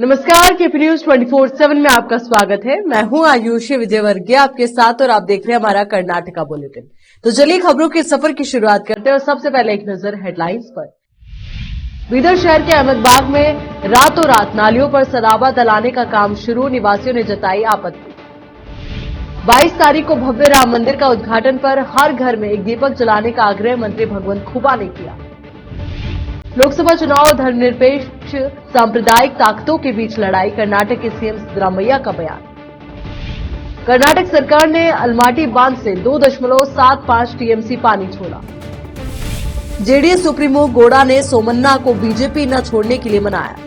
नमस्कार, KP news 24/7 में आपका स्वागत है। मैं हूं आयुषी विजयवर्गीय आपके साथ और आप देख रहे हैं हमारा कर्नाटका बुलेटिन। तो चलिए खबरों के सफर की शुरुआत करते हैं और सबसे पहले एक नजर हेडलाइंस पर। बीदर शहर के अहमदबाग में रातों रात नालियों पर सराबा दलाने का काम शुरू, निवासियों ने जताई आपत्ति। 22 तारीख को भव्य राम मंदिर का उद्घाटन पर हर घर में एक दीपक जलाने का आग्रह मंत्री भगवंत खुबा ने किया। लोकसभा चुनाव और धर्मनिरपेक्ष सांप्रदायिक ताकतों के बीच लड़ाई, कर्नाटक के सीएम सिद्धरामैया का बयान। कर्नाटक सरकार ने अलमाटी बांध से 2.75 टीएमसी पानी छोड़ा। जेडीएस सुप्रीमो गौड़ा ने सोमन्ना को बीजेपी न छोड़ने के लिए मनाया।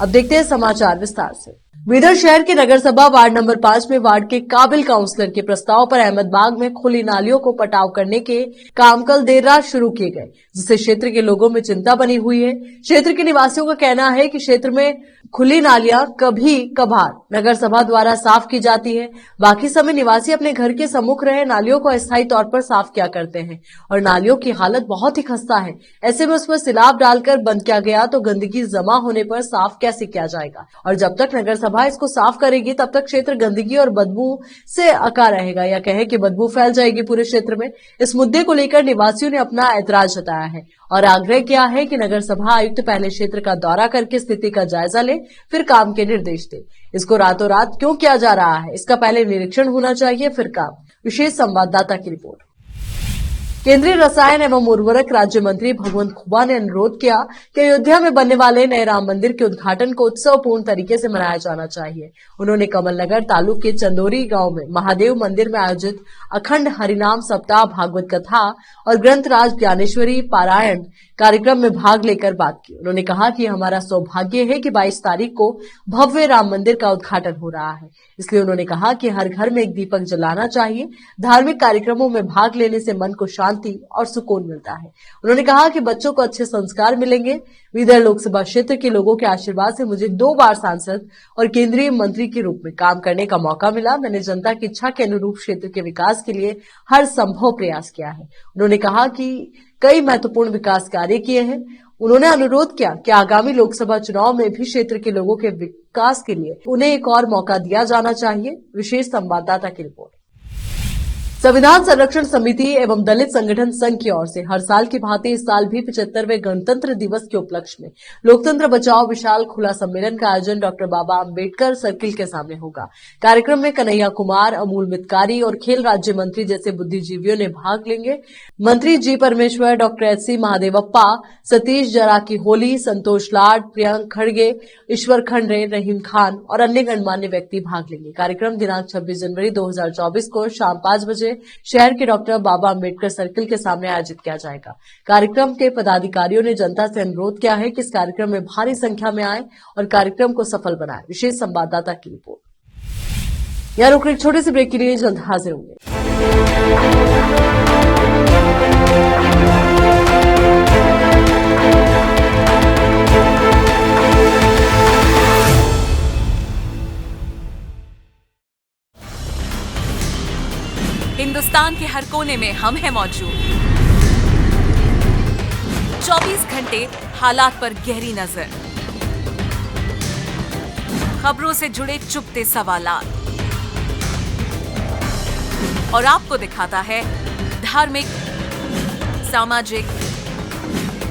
अब देखते हैं समाचार विस्तार से। बीदर शहर के नगर सभा वार्ड नंबर 5 में वार्ड के काबिल काउंसलर के प्रस्ताव पर अहमदबाग में खुली नालियों को पटाव करने के काम कल देर रात शुरू किए गए, जिससे क्षेत्र के लोगों में चिंता बनी हुई है। क्षेत्र के निवासियों का कहना है कि क्षेत्र में खुली नालियां कभी कभार नगर सभा द्वारा साफ की जाती है, बाकी समय निवासी अपने घर के सम्मुख रहे नालियों को अस्थायी तौर पर साफ किया करते हैं और नालियों की हालत बहुत ही खस्ता है। ऐसे में उसमें सिलाब डालकर बंद किया गया तो गंदगी जमा होने पर साफ कैसे किया जाएगा, और जब तक नगर सभा इसको साफ करेगी तब तक क्षेत्र गंदगी और बदबू से अका रहेगा, या कहे कि बदबू फैल जाएगी पूरे क्षेत्र में। इस मुद्दे को लेकर निवासियों ने अपना ऐतराज जताया है और आग्रह किया है कि नगर सभा आयुक्त पहले क्षेत्र का दौरा करके स्थिति का जायजा ले, फिर काम के निर्देश दे। इसको रातों रात क्यों किया जा रहा है, इसका पहले निरीक्षण होना चाहिए, फिर काम। विशेष संवाददाता की रिपोर्ट। केंद्रीय रसायन एवं उर्वरक राज्य मंत्री भगवंत खुबा ने अनुरोध किया कि अयोध्या में बनने वाले नए राम मंदिर के उद्घाटन को उत्सवपूर्ण तरीके से मनाया जाना चाहिए। उन्होंने कमलनगर तालुक के चंदोरी गांव में महादेव मंदिर में आयोजित अखंड हरिनाम सप्ताह, भागवत कथा और ग्रंथराज ज्ञानेश्वरी पारायण कार्यक्रम में भाग लेकर बात की। उन्होंने कहा कि हमारा सौभाग्य है कि 22 तारीख को भव्य राम मंदिर का उद्घाटन हो रहा है, इसलिए उन्होंने कहा कि हर घर में एक दीपक जलाना चाहिए। धार्मिक कार्यक्रमों में भाग लेने से मन को शांति और सुकून मिलता है। उन्होंने कहा कि बच्चों को अच्छे संस्कार मिलेंगे। बीदर लोकसभा क्षेत्र के लोगों के आशीर्वाद से मुझे 2 बार सांसद और केंद्रीय मंत्री के रूप में काम करने का मौका मिला। मैंने जनता की इच्छा के अनुरूप क्षेत्र के विकास के लिए हर संभव प्रयास किया है। उन्होंने कहा कि कई महत्वपूर्ण विकास कार्य किए हैं। उन्होंने अनुरोध किया कि आगामी लोकसभा चुनाव में भी क्षेत्र के लोगों के विकास के लिए उन्हें एक और मौका दिया जाना चाहिए। विशेष संवाददाता की रिपोर्ट। संविधान संरक्षण समिति एवं दलित संगठन संघ की ओर से हर साल की भांति इस साल भी 75वें गणतंत्र दिवस के उपलक्ष्य में लोकतंत्र बचाओ विशाल खुला सम्मेलन का आयोजन डॉक्टर बाबा अम्बेडकर सर्किल के सामने होगा। कार्यक्रम में कन्हैया कुमार, अमूल मितकारी और खेल राज्य मंत्री जैसे बुद्धिजीवियों ने भाग लेंगे। मंत्री जी परमेश्वर, डॉक्टर एच.सी. महादेवप्पा, सतीश जराकी होली, संतोष लाड, प्रियंक खड़गे, ईश्वर खंडरे, रहीम खान और अन्य गणमान्य व्यक्ति भाग लेंगे। कार्यक्रम दिनांक 26 जनवरी 2024 को शाम 5 बजे शहर के डॉक्टर बाबा अम्बेडकर सर्किल के सामने आयोजित किया जाएगा। कार्यक्रम के पदाधिकारियों ने जनता से अनुरोध किया है कि इस कार्यक्रम में भारी संख्या में आए और कार्यक्रम को सफल बनाएं। विशेष संवाददाता की रिपोर्ट। यहाँ रुक एक छोटे से ब्रेक के लिए जल्द हाजिर होंगे। हिंदुस्तान के हर कोने में हम हैं मौजूद। 24 घंटे हालात पर गहरी नजर, खबरों से जुड़े चुपते सवालात और आपको दिखाता है धार्मिक, सामाजिक,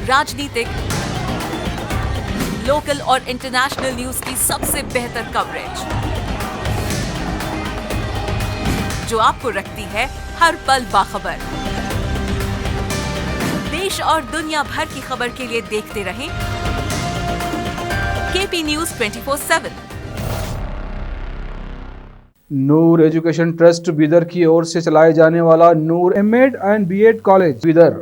राजनीतिक, लोकल और इंटरनेशनल न्यूज की सबसे बेहतर कवरेज, जो आपको रखती है हर पल बाखबर। देश और दुनिया भर की खबर के लिए देखते रहें KP news 24/7। Noor education trust Bidar की ओर से चलाए जाने वाला Noor M Ed and B Ed college Bidar,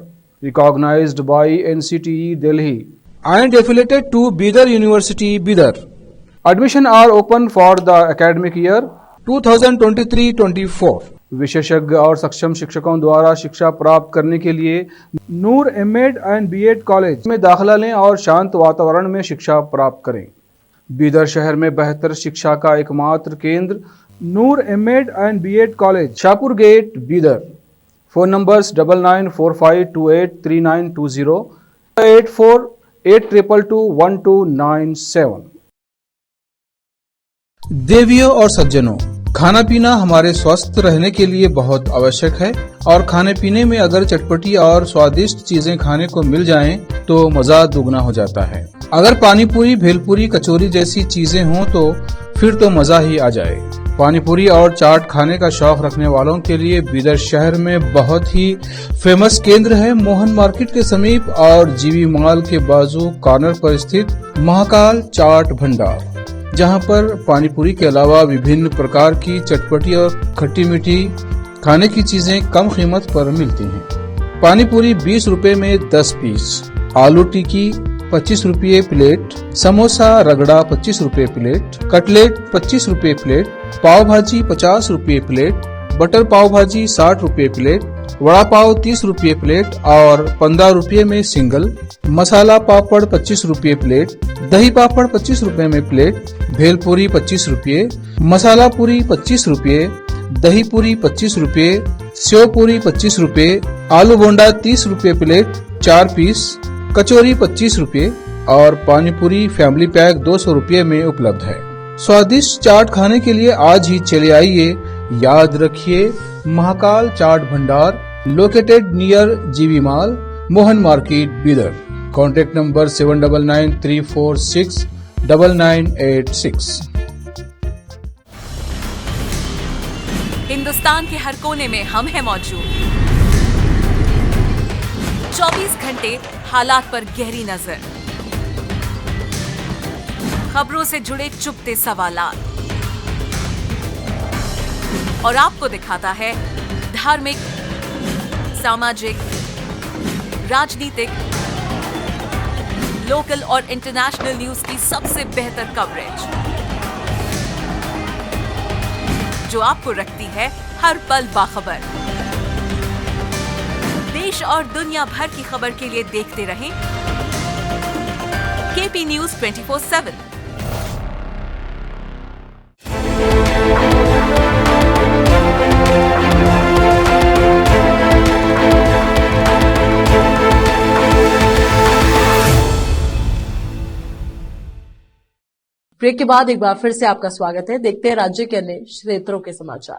recognised by NCTE Delhi and affiliated to Bidar University, Bidar. Admission are open for the academic year 2023-24. विशेषज्ञ और सक्षम शिक्षकों द्वारा शिक्षा प्राप्त करने के लिए नूर एमएड एंड बीएड कॉलेज में दाखिला लें और शांत वातावरण में शिक्षा प्राप्त करें। बीदर शहर में बेहतर शिक्षा का एकमात्र केंद्र Noor M Ed and B Ed college, Shahpur gate, Bidar. Phone numbers 9945283920, 8482221297। देवियों और सज्जनों, खाना पीना हमारे स्वस्थ रहने के लिए बहुत आवश्यक है और खाने पीने में अगर चटपटी और स्वादिष्ट चीजें खाने को मिल जाएं तो मजा दुगना हो जाता है। अगर पानी पूरी, भेलपूरी, कचौरी जैसी चीजें हों तो फिर तो मजा ही आ जाए। पानी पूरी और चाट खाने का शौक रखने वालों के लिए बीदर शहर में बहुत ही फेमस केंद्र है मोहन मार्केट के समीप और जीवी मॉल के बाजू कॉर्नर पर स्थित महाकाल चाट भंडार, जहां पर पानी पूरी के अलावा विभिन्न प्रकार की चटपटी और खट्टी मीठी खाने की चीजें कम कीमत पर मिलती हैं। पानी पूरी 20 रुपए में 10 पीस, आलू टिक्की 25 रुपये प्लेट, समोसा रगड़ा 25 रुपये प्लेट, कटलेट 25 रुपये प्लेट, पाव भाजी 50 रुपये प्लेट, बटर पाव भाजी 60 रुपये प्लेट, वड़ा पाव 30 रुपये प्लेट और 15 रुपये में सिंगल, मसाला पापड़ 25 रुपये प्लेट, दही पापड़ 25 रुपये में प्लेट, भेलपूरी 25 रुपये, मसाला पूरी 25 रुपये, दही पूरी 25 रुपये, सेव पूरी 25 रुपये, आलू बोंडा 30 रुपये प्लेट 4 पीस, कचौरी 25 रुपये और पानी पूरी फैमिली पैक 200 रुपये में उपलब्ध है। स्वादिष्ट चाट खाने के लिए आज ही चले आइए। याद रखिए, महाकाल चाट भंडार लोकेटेड नियर जीवी mall, Mohan market, Bidar. Contact number 7993469986। Hindustan के हर कोने में हम हैं मौजूद। 24 घंटे हालात पर गहरी नजर, खबरों से जुड़े चुपते सवालात और आपको दिखाता है धार्मिक, सामाजिक, राजनीतिक, लोकल और इंटरनेशनल न्यूज की सबसे बेहतर कवरेज, जो आपको रखती है हर पल बाखबर। देश और दुनिया भर की खबर के लिए देखते रहें केपी न्यूज 24/7। ब्रेक के बाद एक बार फिर से आपका स्वागत है। देखते हैं राज्य के अन्य क्षेत्रों के समाचार।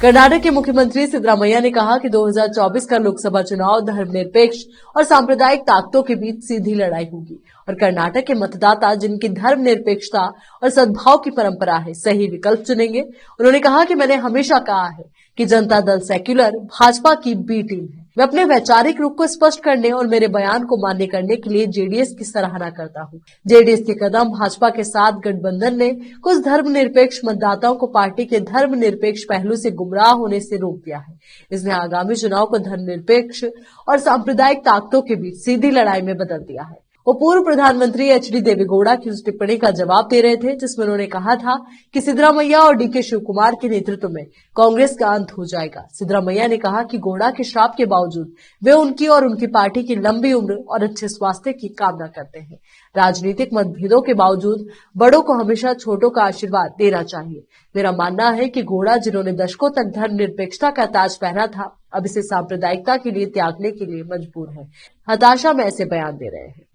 कर्नाटक के मुख्यमंत्री सिद्धरामैया ने कहा कि 2024 का लोकसभा चुनाव धर्मनिरपेक्ष और सांप्रदायिक ताकतों के बीच सीधी लड़ाई होगी और कर्नाटक के मतदाता, जिनकी धर्मनिरपेक्षता और सद्भाव की परंपरा है, सही विकल्प चुनेंगे। उन्होंने कहा कि मैंने हमेशा कहा है कि जनता दल सेक्युलर भाजपा की बी टीम है। मैं अपने वैचारिक रुख को स्पष्ट करने और मेरे बयान को मान्य करने के लिए जेडीएस की सराहना करता हूं। जेडीएस के कदम भाजपा के साथ गठबंधन ने कुछ धर्मनिरपेक्ष मतदाताओं को पार्टी के धर्मनिरपेक्ष पहलू से गुमराह होने से रोक दिया है। इसने आगामी चुनाव को धर्मनिरपेक्ष और सांप्रदायिक ताकतों के बीच सीधी लड़ाई में बदल दिया है। वो पूर्व प्रधानमंत्री एचडी देवेगौड़ा की उस टिप्पणी का जवाब दे रहे थे जिसमें उन्होंने कहा था कि सिद्धरामैया और डीके शिवकुमार के नेतृत्व में कांग्रेस का अंत हो जाएगा। सिद्धरामैया ने कहा कि गौड़ा के श्राप के बावजूद वे उनकी और उनकी पार्टी की लंबी उम्र और अच्छे स्वास्थ्य की कामना करते हैं। राजनीतिक मतभेदों के बावजूद बड़ों को हमेशा छोटों का आशीर्वाद देना चाहिए। मेरा मानना है कि गौड़ा, जिन्होंने दशकों तक धर्मनिरपेक्षता का ताज पहना था, अब इसे सांप्रदायिकता के लिए त्यागने के लिए मजबूर है। हताशा में ऐसे बयान दे रहे हैं।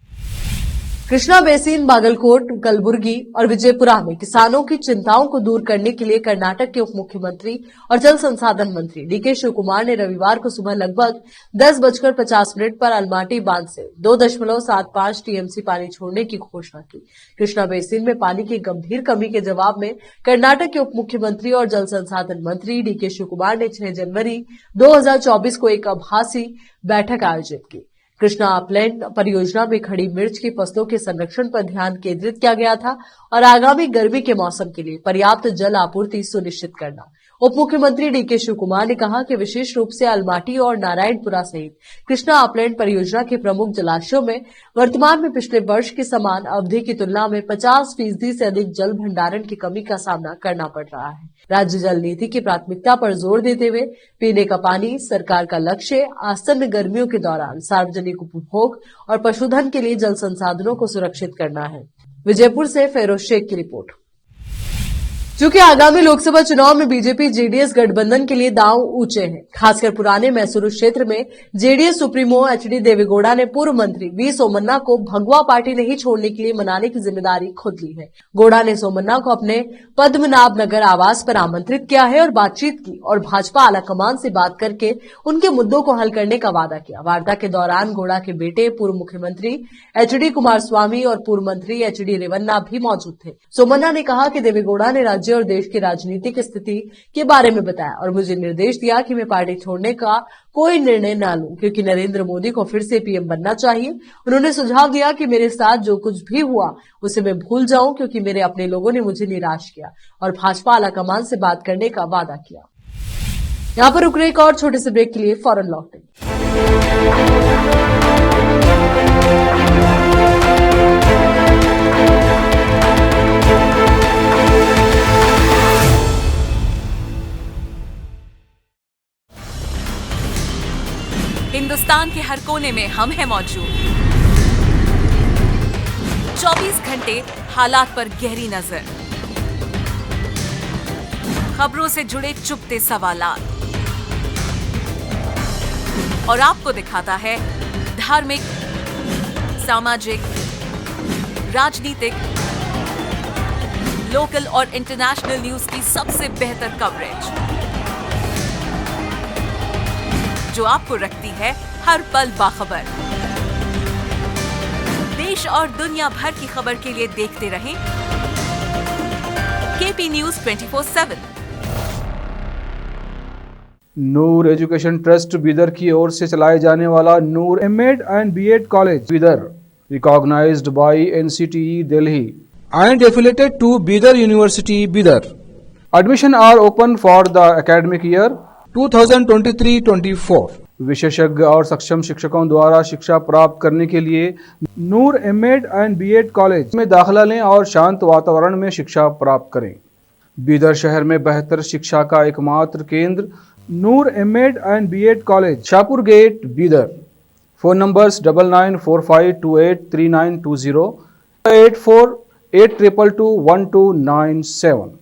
कृष्णा बेसिन, बागलकोट, कलबुर्गी और विजयपुरा में किसानों की चिंताओं को दूर करने के लिए कर्नाटक के उप मुख्यमंत्री और जल संसाधन मंत्री डीके शिवकुमार ने रविवार को सुबह लगभग 10:50 पर अलमाटी बांध से 2.75 टीएमसी पानी छोड़ने की घोषणा की। कृष्णा बेसिन में पानी की गंभीर कमी के जवाब में कर्नाटक के उप मुख्यमंत्री और जल संसाधन मंत्री डीके शिवकुमार ने 6 जनवरी 2024 को एक आभासी बैठक आयोजित की। कृष्णा अपलैंड परियोजना में खड़ी मिर्च की फसलों के संरक्षण पर ध्यान केंद्रित किया गया था और आगामी गर्मी के मौसम के लिए पर्याप्त जल आपूर्ति सुनिश्चित करना। उप मुख्यमंत्री डीके शिवकुमार ने कहा कि विशेष रूप से अलमाटी और नारायणपुरा सहित कृष्णा अपलैंड परियोजना के प्रमुख जलाशयों में वर्तमान में पिछले वर्ष की समान अवधि की तुलना में 50% से अधिक जल भंडारण की कमी का सामना करना पड़ रहा है। राज्य जल नीति की प्राथमिकता पर जोर देते हुए पीने का पानी सरकार का लक्ष्य आसन्न गर्मियों के दौरान सार्वजनिक उपभोग और पशुधन के लिए जल संसाधनों को सुरक्षित करना है। विजयपुर से फेरोज शेख की रिपोर्ट। चूंकि आगामी लोकसभा चुनाव में बीजेपी जेडीएस गठबंधन के लिए दांव ऊंचे हैं, खासकर पुराने मैसूरू क्षेत्र में जेडीएस सुप्रीमो एचडी देवेगौड़ा ने पूर्व मंत्री वी सोमन्ना को भगवा पार्टी नहीं छोड़ने के लिए मनाने की जिम्मेदारी खुद ली है। गौड़ा ने सोमन्ना को अपने पद्मनाभ नगर आवास पर आमंत्रित किया है और बातचीत की और भाजपा आलाकमान से बात करके उनके मुद्दों को हल करने का वादा किया। वार्ता के दौरान गौड़ा के बेटे पूर्व मुख्यमंत्री एचडी कुमारस्वामी और पूर्व मंत्री एचडी रेवन्ना भी मौजूद थे। सोमन्ना ने कहा कि देवेगौड़ा ने राज्य और देश की राजनीतिक स्थिति के बारे में बताया और मुझे निर्देश दिया कि मैं पार्टी छोड़ने का कोई निर्णय न लूं, क्योंकि नरेंद्र मोदी को फिर से पीएम बनना चाहिए। उन्होंने सुझाव दिया कि मेरे साथ जो कुछ भी हुआ उसे मैं भूल जाऊं, क्योंकि मेरे अपने लोगों ने मुझे निराश किया और भाजपा आलाकमान से बात करने का वादा किया। यहां पर रुक रहे एक और छोटे से ब्रेक के लिए फौरन लौटते हैं। हिंदुस्तान के हर कोने में हम हैं मौजूद। 24 घंटे हालात पर गहरी नजर, खबरों से जुड़े चुपते सवालात और आपको दिखाता है धार्मिक, सामाजिक, राजनीतिक, लोकल और इंटरनेशनल न्यूज की सबसे बेहतर कवरेज, जो आपको रखती है हर पल बाखबर। देश और दुनिया भर की खबर के लिए देखते रहें KP news 24/7। Noor education trust Bidar की ओर से चलाए जाने वाला Noor M Ed and B Ed college Bidar, recognised by NCTE Delhi and affiliated to Bidar University, Bidar. Admission are open for the academic year 2023-24. विशेषज्ञ और सक्षम शिक्षकों द्वारा शिक्षा प्राप्त करने के लिए नूर एमएड एंड बीएड कॉलेज में दाखिला लें और शांत वातावरण में शिक्षा प्राप्त करें। बीदर शहर में बेहतर शिक्षा का एकमात्र केंद्र Noor M Ed and B Ed college, Shahpur gate, Bidar. Phone numbers 9945283920, 8482221297।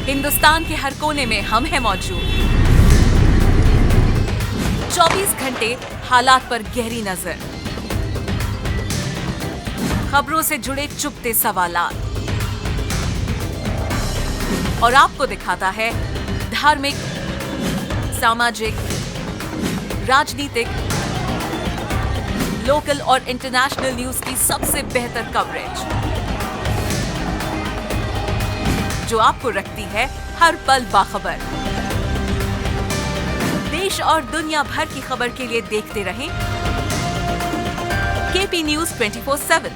Hindustan के हर कोने में हम हैं मौजूद। 24 घंटे हालात पर गहरी नजर, खबरों से जुड़े चुपते सवालात और आपको दिखाता है धार्मिक, सामाजिक, राजनीतिक, लोकल और इंटरनेशनल न्यूज की सबसे बेहतर कवरेज, जो आपको रखती है हर पल बाखबर। देश और दुनिया भर की खबर के लिए देखते रहें केपी न्यूज 24/7।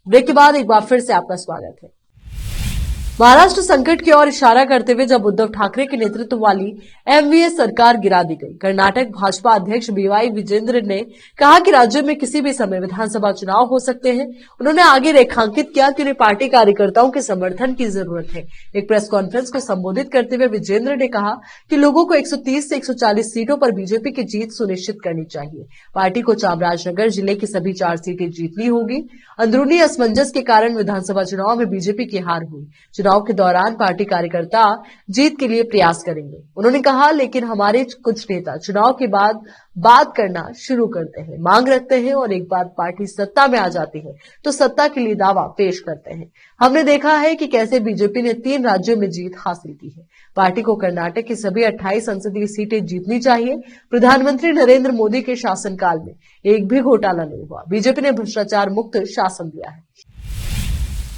ब्रेक के बाद एक बार फिर से आपका स्वागत है। महाराष्ट्र संकट की ओर इशारा करते हुए जब उद्धव ठाकरे के नेतृत्व वाली एमवीएस सरकार गिरा दी गई, कर्नाटक भाजपा अध्यक्ष बीवाई विजेंद्र ने कहा कि राज्य में किसी भी समय विधानसभा चुनाव हो सकते हैं। उन्होंने आगे रेखांकित किया कि उन्हें पार्टी कार्यकर्ताओं के समर्थन की जरूरत है। एक प्रेस कॉन्फ्रेंस को संबोधित करते हुए विजेंद्र ने कहा कि लोगों को 130 से 140 सीटों पर बीजेपी की जीत सुनिश्चित करनी चाहिए। पार्टी को चामराजनगर जिले की सभी 4 सीटें जीतनी होगी। अंदरूनी असमंजस के कारण विधानसभा चुनाव में बीजेपी की हार हुई। चुनाव के दौरान पार्टी कार्यकर्ता जीत के लिए प्रयास करेंगे, उन्होंने कहा। लेकिन हमारे कुछ नेता चुनाव के बाद बात करना शुरू करते हैं, मांग रखते हैं और एक बार पार्टी सत्ता में आ जाती है तो सत्ता के लिए दावा पेश करते हैं। हमने देखा है कि कैसे बीजेपी ने 3 राज्यों में जीत हासिल की है। पार्टी को कर्नाटक की सभी 28 संसदीय सीटें जीतनी चाहिए। प्रधानमंत्री नरेंद्र मोदी के शासनकाल में एक भी घोटाला नहीं हुआ। बीजेपी ने भ्रष्टाचार मुक्त शासन दिया है।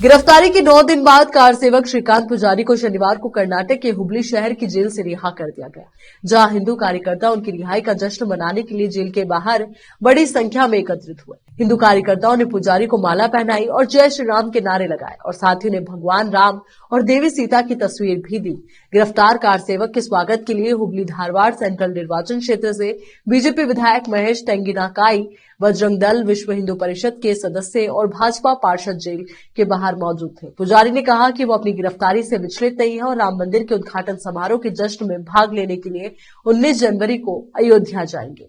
गिरफ्तारी के 9 दिन बाद कार सेवक श्रीकांत पुजारी को शनिवार को कर्नाटक के हुबली शहर की जेल से रिहा कर दिया गया, जहां हिंदू कार्यकर्ता उनकी रिहाई का जश्न मनाने के लिए जेल के बाहर बड़ी संख्या में एकत्रित हुए। हिंदू कार्यकर्ताओं ने पुजारी को माला पहनाई और जय श्री राम के नारे लगाए और साथियों ने भगवान राम और देवी सीता की तस्वीर भी दी। गिरफ्तार कार सेवक के स्वागत के लिए हुबली धारवाड़ सेंट्रल निर्वाचन क्षेत्र से बीजेपी विधायक महेश टेंगिनाकाई, बजरंग दल, विश्व हिंदू परिषद के सदस्य और भाजपा पार्षद जेल के बाहर मौजूद थे। पुजारी ने कहा कि वो अपनी गिरफ्तारी से विचलित नहीं है और राम मंदिर के उद्घाटन समारोह के जश्न में भाग लेने के लिए 19 जनवरी को अयोध्या जाएंगे।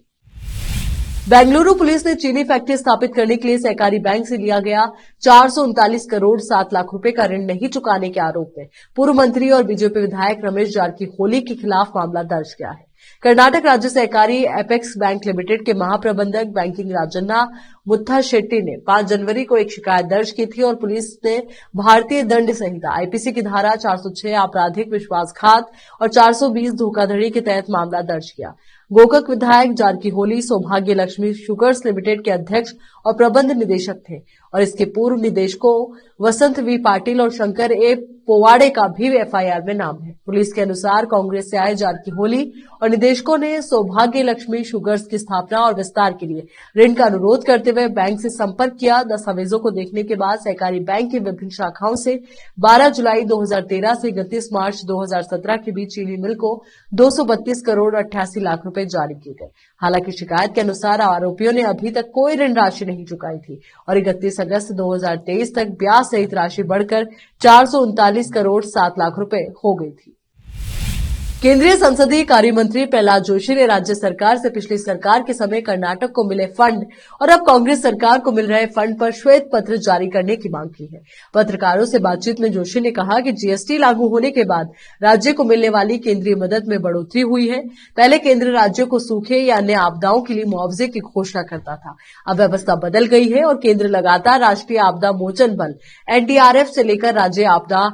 बेंगलुरु पुलिस ने चीनी फैक्ट्री स्थापित करने के लिए सहकारी बैंक से लिया गया 439 करोड़ 7 लाख रुपए का ऋण नहीं चुकाने के आरोप में पूर्व मंत्री और बीजेपी विधायक रमेश जारकीहोली के खिलाफ मामला दर्ज किया है। कर्नाटक राज्य सहकारी एपेक्स बैंक लिमिटेड के महाप्रबंधक बैंकिंग राजन्ना मुत्था शेट्टी ने 5 जनवरी को एक शिकायत दर्ज की थी और पुलिस ने भारतीय दंड संहिता आईपीसी की धारा 406 आपराधिक विश्वासघात और 420 धोखाधड़ी के तहत मामला दर्ज किया। गोकक विधायक जारकीहोली सौभाग्य लक्ष्मी शुगर्स लिमिटेड के अध्यक्ष और प्रबंध निदेशक थे और इसके पूर्व निदेशकों वसंत वी पाटिल और शंकर ए पोवाड़े का भी एफआईआर में नाम है। पुलिस के अनुसार कांग्रेस से आए जारकीहोली और निदेशकों ने सौभाग्य लक्ष्मी शुगर्स की स्थापना और विस्तार के लिए ऋण का अनुरोध करते हुए बैंक से संपर्क किया। दस्तावेजों को देखने के बाद सहकारी बैंक की विभिन्न शाखाओं से 12 जुलाई 2013 से 31 मार्च 2017 के बीच चीनी मिल को 232 करोड़ 88 लाख रुपए जारी किए गए। हालांकि शिकायत के अनुसार आरोपियों ने अभी तक कोई ऋण राशि नहीं चुकाई थी और 31 अगस्त 2023 तक ब्याज सहित राशि बढ़कर 439 करोड़ 7 लाख रुपए हो गई थी। केंद्रीय संसदीय कार्य मंत्री प्रहलाद जोशी ने राज्य सरकार से पिछली सरकार के समय कर्नाटक को मिले फंड और अब कांग्रेस सरकार को मिल रहे फंड पर श्वेत पत्र जारी करने की मांग की है। पत्रकारों से बातचीत में जोशी ने कहा कि जीएसटी लागू होने के बाद राज्य को मिलने वाली केंद्रीय मदद में बढ़ोतरी हुई है। पहले केंद्र राज्यों को सूखे या अन्य आपदाओं के लिए मुआवजे की घोषणा करता था। अब व्यवस्था बदल गई है और केंद्र लगातार राष्ट्रीय आपदा मोचन बल एनडीआरएफ से लेकर राज्य आपदा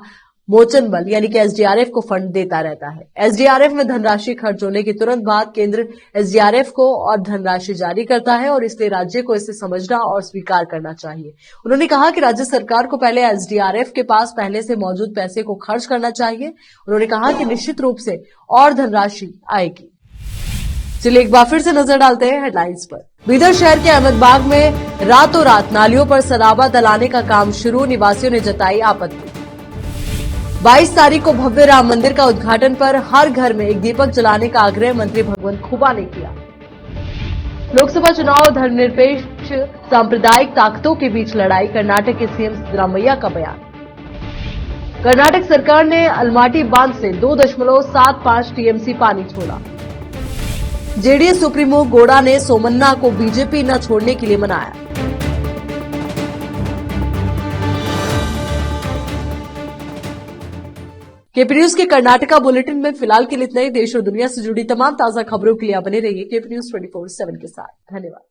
मोचन बल यानी कि एसडीआरएफ को फंड देता रहता है। एसडीआरएफ में धनराशि खर्च होने के तुरंत बाद केंद्र एसडीआरएफ को और धनराशि जारी करता है और इसलिए राज्य को इसे समझना और स्वीकार करना चाहिए। उन्होंने कहा कि राज्य सरकार को पहले एसडीआरएफ के पास पहले से मौजूद पैसे को खर्च करना चाहिए। उन्होंने कहा कि निश्चित रूप से और धनराशि आएगी। चलिए एक बार फिर से नजर डालते हैं हेडलाइंस पर। बीदर शहर के अहमदबाग में रातों रात नालियों पर सराबा दलाने का काम शुरू, निवासियों ने जताई आपत्ति। 22 तारीख को भव्य राम मंदिर का उद्घाटन पर हर घर में एक दीपक जलाने का आग्रह मंत्री भगवंत खुबा ने किया। लोकसभा चुनाव धर्मनिरपेक्ष सांप्रदायिक ताकतों के बीच लड़ाई, कर्नाटक के सीएम सिद्धरामैया का बयान। कर्नाटक सरकार ने अलमाटी बांध से 2.75 टीएमसी पानी छोड़ा। जेडीएस सुप्रीमो गौड़ा ने सोमन्ना को बीजेपी न छोड़ने के लिए मनाया। केपी न्यूज के कर्नाटका बुलेटिन में फिलहाल के लिए इतना ही। देश और दुनिया से जुड़ी तमाम ताजा खबरों के लिए बने रहिए केपी न्यूज 24/7 के साथ। धन्यवाद।